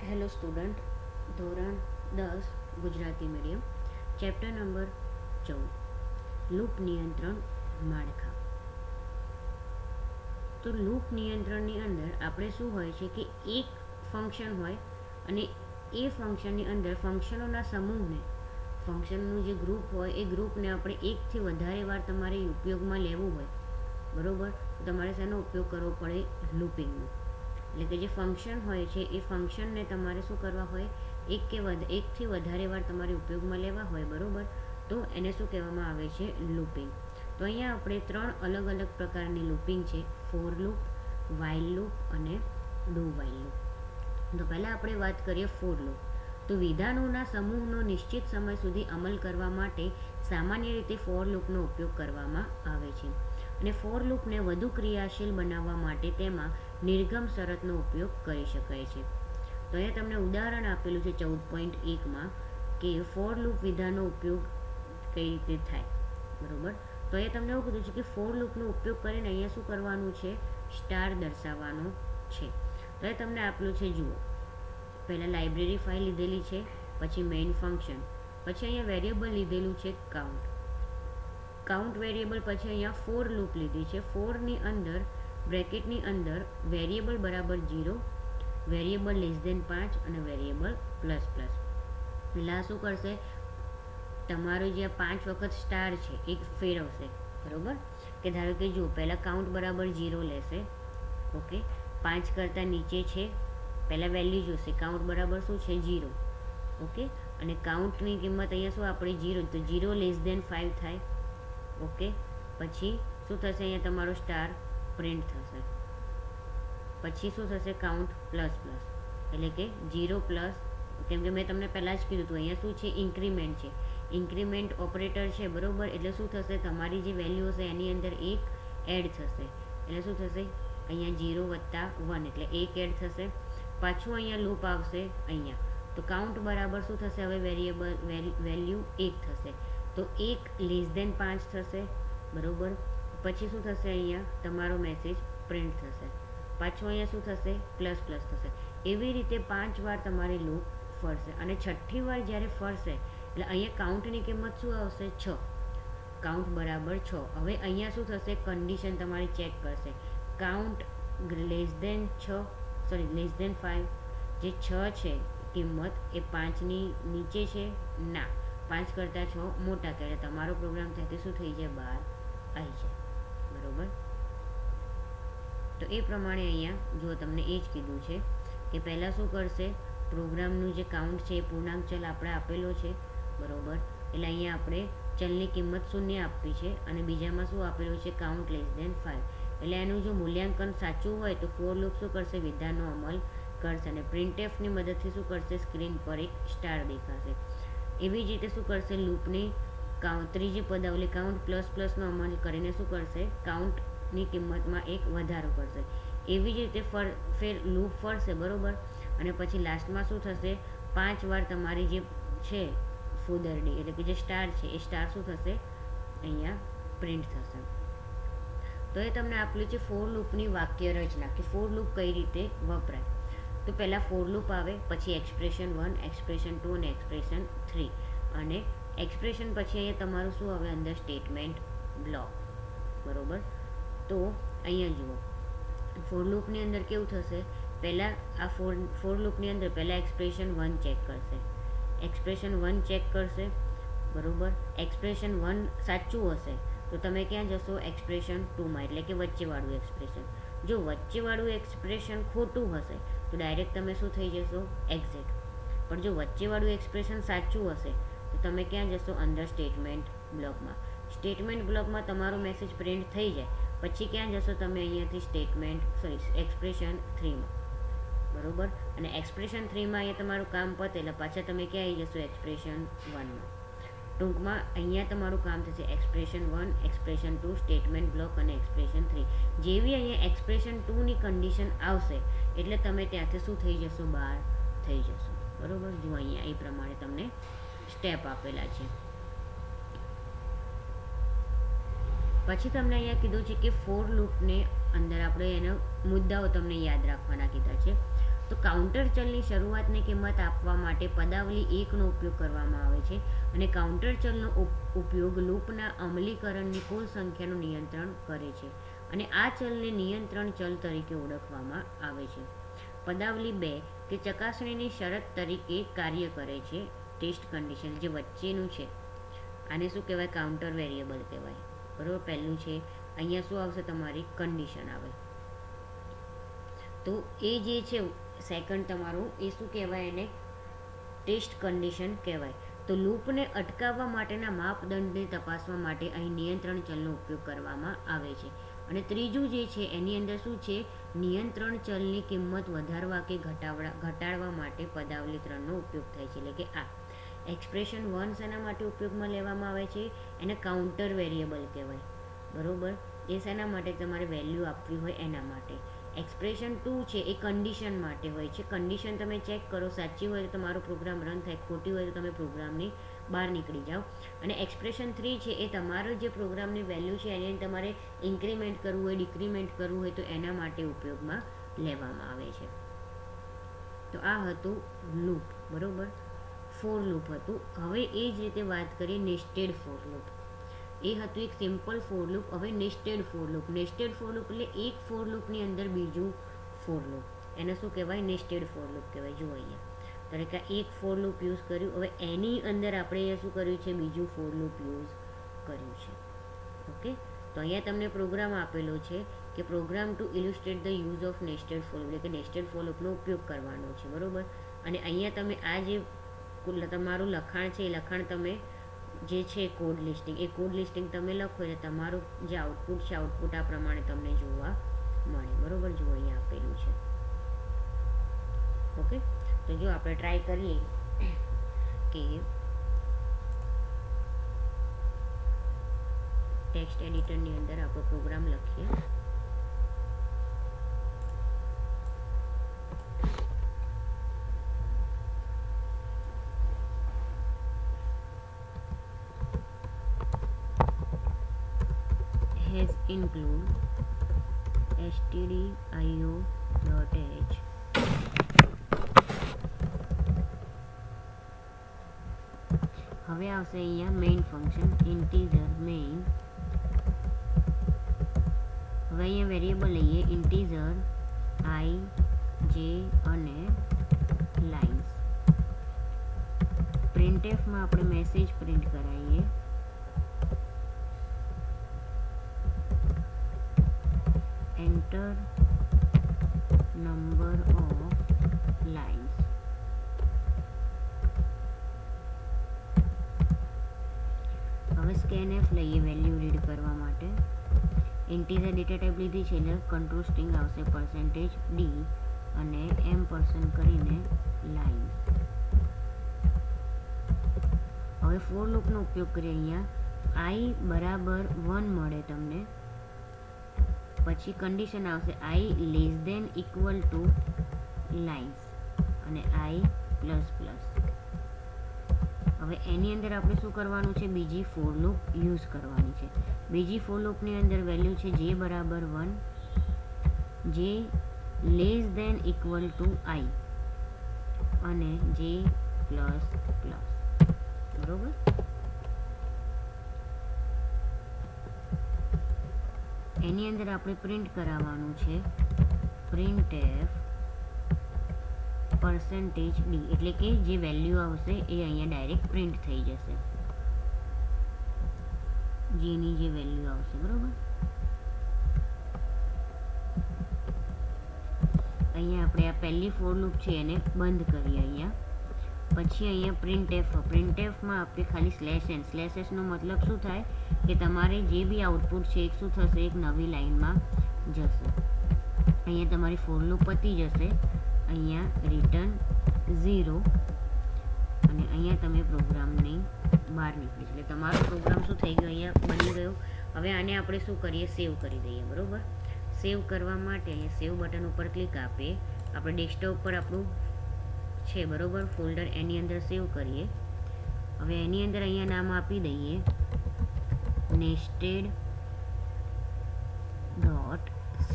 Hello student, ધોરણ 10 Gujarati medium, chapter number 14 loop નિયંત્રણ માળખા. તો લૂપ નિયંત્રણની અંદર આપણે શું હોય છે કે એક ફંક્શન હોય અને એ ફંક્શનની અંદર ફંક્શનોના સમૂહને ફંક્શનનું જે ગ્રુપ હોય એ ગ્રુપને આપણે એકથી વધારે વાર તમારે ઉપયોગમાં લેવું હોય, બરાબર. તમારે શેનો ઉપયોગ કરવો પડે? લૂપિંગનો. એટલે કે જે ફંક્શન હોય છે એ ફંક્શનને તમારે શું કરવા હોય? એકથી વધારે વાર તમારે ઉપયોગમાં લેવા હોય, બરાબર. તો એને શું કહેવામાં આવે છે? લૂપિંગ. તો અહીંયા આપણે 3 અલગ અલગ પ્રકારની લૂપિંગ છે: ફોર લૂપ, વાઇલ લૂપ અને ડુ વાઇલ લૂપ. તો પહેલાં આપણે વાત કરીએ ફોર લૂપ. તો વિધાનોના સમૂહનો નિશ્ચિત સમય સુધી અમલ કરવા માટે સામાન્ય રીતે ફોર લૂપનો ઉપયોગ કરવામાં આવે છે. અને ફોર લૂપને વધુ ક્રિયાશીલ બનાવવા માટે તેમાં નિર્ગમ શરતનો ઉપયોગ કરી શકાય છે. તો અહીંયા તમને ઉદાહરણ આપેલું છે 14.1માં કે ફોર લૂપ વિધાનનો ઉપયોગ કઈ રીતે થાય, બરાબર. તો અહીંયા તમને એવું કીધું છે કે ફોર લૂપનો ઉપયોગ કરીને અહીંયા શું કરવાનું છે? સ્ટાર દર્શાવવાનો છે. તો એ તમને આપેલું છે, જુઓ. પહેલાં લાઇબ્રેરી ફાઇલ લીધેલી છે, પછી મેઇન ફંક્શન, પછી અહીંયા વેરિયેબલ લીધેલું છે કાઉન્ટ વેરિયેબલ, પછી અહીંયા ફોર લૂપ લીધી છે. ફોરની અંદર બ્રેકેટની અંદર વેરિયેબલ બરાબર 0, વેરિયેબલ <5 અને વેરિયેબલ પ્લસ. એટલે આ શું કરશે? તમારું જે 5 વખત સ્ટાર છે એ ફેરવશે, બરાબર. કે ધારો કે જુઓ, પહેલાં કાઉન્ટ બરાબર 0 લેશે, ઓકે. 5 કરતાં નીચે છે, પહેલાં વેલ્યુ જોશે. કાઉન્ટ બરાબર શું છે? 0, ઓકે. અને કાઉન્ટની કિંમત અહીંયા શું આપણે 0, તો 0 <5 થાય, ઓકે. પછી શું થશે? અહીંયા તમારો સ્ટાર પ્રિન્ટ થશે. પછી શું થશે? કાઉન્ટ પ્લસ, એટલે કે 0 પ્લસ, કેમ કે મેં તમને પહેલાં જ કીધું હતું અહીંયા શું છે? ઇન્ક્રીમેન્ટ છે. ઇન્ક્રીમેન્ટ ઓપરેટર છે, બરાબર. એટલે શું થશે? તમારી જે વેલ્યુ હશે એની અંદર 1 એડ થશે. એટલે શું થશે? અહીંયા 0 + 1 એટલે 1 એડ થશે. પાછું અહીંયા લૂપ આવશે અહીંયા. તો કાઉન્ટ બરાબર શું થશે? હવે વેલ્યુ 1 થશે. તો 1 <5 થશે, બરાબર. પછી શું થશે? અહીંયા તમારો મેસેજ પ્રિન્ટ થશે. પાછું અહીંયા શું થશે? પ્લસ થશે. એવી રીતે 5 વાર તમારી લૂપ ફરશે. અને 6ઠ્ઠી વાર જ્યારે ફરશે એટલે અહીંયા કાઉન્ટની કિંમત શું આવશે? 6. કાઉન્ટ બરાબર 6. હવે અહીંયા શું થશે? કન્ડિશન તમારી ચેક કરશે. કાઉન્ટ <5, જે 6 છે કિંમત એ 5ની નીચે છે? ના, 5 કરતાં 6 મોટા કરે. તમારો પ્રોગ્રામ ત્યાંથી શું થઈ જાય? બહાર આવી જાય, બરાબર. તો એ પ્રમાણે અહીંયા જો તમને એ જ કીધું છે કે પહેલાં શું કરશે? પ્રોગ્રામનું જે કાઉન્ટ છે એ પૂર્ણાંક ચલ આપણે આપેલો છે, બરાબર. એટલે અહીંયા આપણે ચલની કિંમત 0 આપવી છે અને બીજામાં શું આપેલું છે? કાઉન્ટ <5. એટલે એનું જો મૂલ્યાંકન સાચું હોય તો ફોર લૂપ શું કરશે? વિધાનનો અમલ કરશે. અને પ્રિન્ટએફની મદદથી શું કરશે? સ્ક્રીન પર એક સ્ટાર દેખાશે. એવી જ રીતે શું કરશે? લૂપની ત્રીજી પદાવલી કાઉન્ટ પ્લસનો અમલ કરીને શું કરશે? કાઉન્ટની કિંમતમાં એક વધારો કરશે. એવી જ રીતે ફેર લૂપ ફરશે, બરાબર. અને પછી લાસ્ટમાં શું થશે? 5 વાર તમારી જે છે ફૂદરડી એટલે કે જે સ્ટાર છે એ સ્ટાર શું થશે? અહીંયા પ્રિન્ટ થશે. તો એ તમને આપેલું છે ફોર લૂપની વાક્ય રચના, કે ફોર લૂપ કઈ રીતે વપરાય. તો પહેલાં ફોર લૂપ આવે, પછી એક્સપ્રેશન 1, એક્સપ્રેશન 2 અને એક્સપ્રેશન 3. અને એક્સપ્રેશન પછી અહીંયા તમારું શું આવે? અંદર સ્ટેટમેન્ટ બ્લોક, બરાબર. તો અહીંયા જુઓ, ફોર લૂપની અંદર કેવું થશે? પહેલાં આ ફોર લૂપની અંદર પહેલાં એક્સપ્રેશન 1 ચેક કરશે. એક્સપ્રેશન 1 ચેક કરશે, બરાબર. એક્સપ્રેશન 1 સાચું હશે તો તમે ક્યાં જશો? એક્સપ્રેશન 2માં, એટલે કે વચ્ચેવાળું એક્સપ્રેશન. જો વચ્ચેવાળું એક્સપ્રેશન ખોટું હશે તો ડાયરેક્ટ તમે શું થઈ જશો? એક્ઝિટ. પણ જો વચ્ચેવાળું એક્સપ્રેશન સાચું હશે તો તમે ક્યાં જશો? અંદર સ્ટેટમેન્ટ બ્લોકમાં. સ્ટેટમેન્ટ બ્લોકમાં તમારો મેસેજ પ્રિન્ટ થઈ જાય પછી ક્યાં જશો તમે? અહીંયાથી એક્સપ્રેશન 3માં, બરાબર. અને એક્સપ્રેશન 3માં અહીંયા તમારું કામ પતે એટલે પાછા તમે ક્યાં આવી જશો? એક્સપ્રેશન 1માં. ટૂંકમાં અહીંયા તમારું કામ થશે એક્સપ્રેશન 1, એક્સપ્રેશન 2, સ્ટેટમેન્ટ બ્લોક અને એક્સપ્રેશન 3. જેવી અહીંયા એક્સપ્રેશન 2ની કન્ડિશન આવશે એટલે તમે ત્યાંથી શું થઈ જશો? બહાર થઈ જશો, બરાબર. જો અહીંયા એ પ્રમાણે તમને સ્ટેપ આપેલા છે. પછી તમને અહીંયા કીધું છે કે ફોર લૂપને અંદર આપણે એના મુદ્દાઓ તમને યાદ રાખવાના કીધા છે. તો કાઉન્ટર ચલની શરૂઆતની કિંમત આપવા માટે પદાવલી 1નો ઉપયોગ કરવામાં આવે છે અને કાઉન્ટર ચલનો ઉપયોગ લૂપના અમલીકરણની કુલ સંખ્યાનું નિયંત્રણ કરે છે અને આ ચલને નિયંત્રણ ચલ તરીકે ઓળખવામાં આવે છે. પદાવલી 2 કે ચકાસણીની શરત તરીકે કાર્ય કરે છે. ટેસ્ટ કન્ડિશન જે વચ્ચેનું છે આને શું કહેવાય? કાઉન્ટર વેરિયેબલ કહેવાય. બરાબર, પહેલું છે. અહીંયા શું આવશે? તમારી કન્ડિશન આવે. તો એ જે છે સેકન્ડ તમારું એ શું કહેવાય? એને ટેસ્ટ કન્ડિશન કહેવાય. તો લૂપને અટકાવવા માટેના માપદંડને તપાસવા માટે અહીં નિયંત્રણ ચલનો ઉપયોગ કરવામાં આવે છે. અને ત્રીજું જે છે એની અંદર શું છે? નિયંત્રણ ચલની કિંમત વધારવા કે ઘટાડવા માટે પદાવલી 3નો ઉપયોગ થાય છે. એટલે કે આ એક્સપ્રેશન 1 શેના માટે ઉપયોગમાં લેવામાં આવે છે? એને કાઉન્ટર વેરિયેબલ કહેવાય. બરાબર, એ શેના માટે? તમારે વેલ્યુ આપવી હોય એના માટે. એક્સપ્રેશન 2 છે એ કન્ડિશન માટે હોય છે. કન્ડિશન તમે ચેક કરો, સાચી હોય તો તમારો પ્રોગ્રામ રન થાય, ખોટી હોય તો તમે પ્રોગ્રામની બહાર નીકળી જાઓ. અને એક્સપ્રેશન 3 છે એ તમારો જે પ્રોગ્રામની વેલ્યુ છે એને તમારે ઇન્ક્રીમેન્ટ કરવું હોય, ડિક્રીમેન્ટ કરવું હોય તો એના માટે ઉપયોગમાં લેવામાં આવે છે. તો આ હતું લૂપ. બરાબર, ફોર લૂપ હતું. હવે એ જ રીતે વાત કરીએ નેસ્ટેડ ફોર લૂપ. એ હતું એક સિમ્પલ ફોર લૂપ. હવે nested for loop. Nested for loop એટલે એક ફોર લૂપની અંદર બીજું ફોર લૂપ. એને શું કહેવાય? નેસ્ટેડ ફોર લૂપ કહેવાય. જુઓ અહીંયા તરીકે એક ફોર લૂપ યુઝ કર્યું. હવે એની અંદર આપણે અહીંયા શું કર્યું છે? બીજું ફોર લૂપ યુઝ કર્યું છે. ઓકે, તો અહીંયા તમને પ્રોગ્રામ આપેલો છે કે program to illustrate the use of nested for loop, એટલે કે નેસ્ટેડ ફોર લૂપનો ઉપયોગ કરવાનો છે. બરાબર, અને અહીંયા તમે આ જે તમારું લખાણ છે એ લખાણ તમે જે છે કોડ લિસ્ટિંગ, એ કોડ લિસ્ટિંગ તમે લખો એટલે તમારું જે આઉટપુટ છે આઉટપુટ આ પ્રમાણે તમને જોવા મળે. બરાબર, જુઓ અહીંયા આપેલું છે. ઓકે, તો જો આપણે ટ્રાય કરીએ કે ટેક્સ્ટ એડિટરની અંદર આપણો પ્રોગ્રામ લખીએ. has include stdio.h હવે આવશે અહીંયા મેઇન ફંક્શન ઇન્ટીજર મેઇન. હવે અહીંયા વેરિયેબલ લઈએ ઇન્ટીજર i, j અને લાઇન્સ. પ્રિન્ટએફમાં આપણે મેસેજ પ્રિન્ટ કરાવીએ. enter number of lines. હવે scanf લઈએ વેલ્યુ રીડ કરવા માટે. ઇન્ટીજર ડેટા ટાઈપ લીધી છે એટલે કંટ્રોલ સ્ટ્રિંગ આવશે %d અને m% કરીને લાઇન. હવે ફોર લૂપનો ઉપયોગ કરીએ. અહીંયા i બરાબર 1 મળે તમને, પછી કન્ડિશન આવશે i less than equal to lines અને i પ્લસ પ્લસ. હવે એની અંદર આપણે શું કરવાનું છે? બીજી ફોર લૂપ યુઝ કરવાની છે. બીજી ફોર લૂપની અંદર વેલ્યુ છે j બરાબર 1, j less than equal to i અને j પ્લસ પ્લસ. બરોબર, એની અંદર આપણે પ્રિન્ટ કરાવવાનું છે printf %d, એટલે કે જે વેલ્યુ આવશે એ અહીંયા ડાયરેક્ટ પ્રિન્ટ થઈ જશે, જેની જે વેલ્યુ આવશે. બરોબર, અહીંયા આપણે આ પહેલી ફોર લૂપ છે એને બંધ કરીએ. અહીંયા પછી અહીંયા પ્રિન્ટએફમાં આપણે ખાલી /n નો મતલબ શું થાય કે તમારે જે બી આઉટપુટ છે એક શું થશે? એક નવી લાઈનમાં જશે. અહીંયા તમારી ફોર લૂપ પતી જશે. અહીંયા રિટર્ન 0 અને અહીંયા તમે પ્રોગ્રામની બહાર નીકળી, એટલે તમારો પ્રોગ્રામ શું થઈ ગયો? અહીંયા બની ગયો. હવે આને આપણે શું કરીએ? સેવ કરી દઈએ. બરાબર, સેવ કરવા માટે અહીંયા સેવ બટન ઉપર ક્લિક આપીએ. આપણે ડેસ્કટોપ પર આપણું છે બરોબર ફોલ્ડર, એની અંદર સેવ કરીએ. હવે એની અંદર અહીંયા નામ આપી દઈએ nested.c.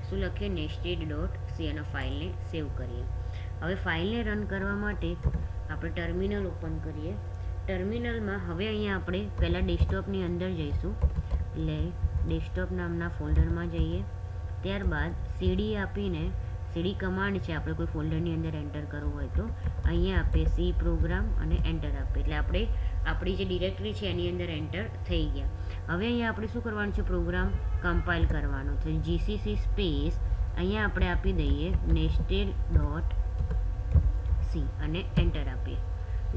શું લખીએ? nested.c. સી અને ફાઇલને સેવ કરીએ. હવે ફાઇલને રન કરવા માટે આપણે ટર્મિનલ ઓપન કરીએ. ટર્મિનલમાં હવે અહીંયા આપણે પહેલાં ડેસ્કટોપની અંદર જઈશું, એટલે ડેસ્કટોપ નામના ફોલ્ડરમાં જઈએ. ત્યારબાદ સીડી આપીને, સીડી કમાન્ડ છે, આપણે કોઈ ફોલ્ડરની અંદર એન્ટર કરવું હોય તો અહીંયા આપીએ સી પ્રોગ્રામ અને એન્ટર આપીએ, એટલે આપણે આપણી જે ડિરેક્ટરી છે એની અંદર એન્ટર થઈ ગયા. હવે અહીંયા આપણે શું કરવાનું છે, પ્રોગ્રામ કમ્પાઇલ કરવાનો છે. જીસીસી સ્પેસ અહીંયા આપણે આપી દઈએ nested.c અને એન્ટર આપીએ.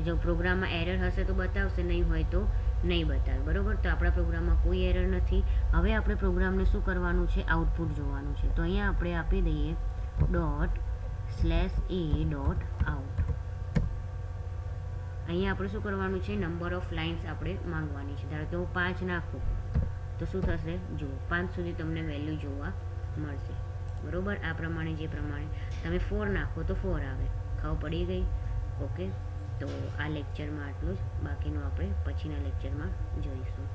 જો પ્રોગ્રામમાં એરર હશે તો બતાવશે, નહીં હોય તો નહીં બતાવે. બરાબર, તો આપણા પ્રોગ્રામમાં કોઈ એરર નથી. હવે આપણે પ્રોગ્રામને શું કરવાનું છે, આઉટપુટ જોવાનું છે. તો અહીંયા આપણે આપી દઈએ ./a.out. અહીંયા આપણે શું કરવાનું છે, નંબર ઓફ લાઇન્સ આપણે માંગવાની છે. ધારો કે હું 5 નાખું તો શું થશે, જુઓ 5 સુધી તમને વેલ્યુ જોવા મળશે. બરાબર, આ પ્રમાણે જે પ્રમાણે તમે 4 નાખો તો 4 આવે. ખબર પડી ગઈ? ઓકે, તો આ લેક્ચરમાં આટલું જ, બાકીનું આપણે પછીના લેક્ચરમાં જોઈશું.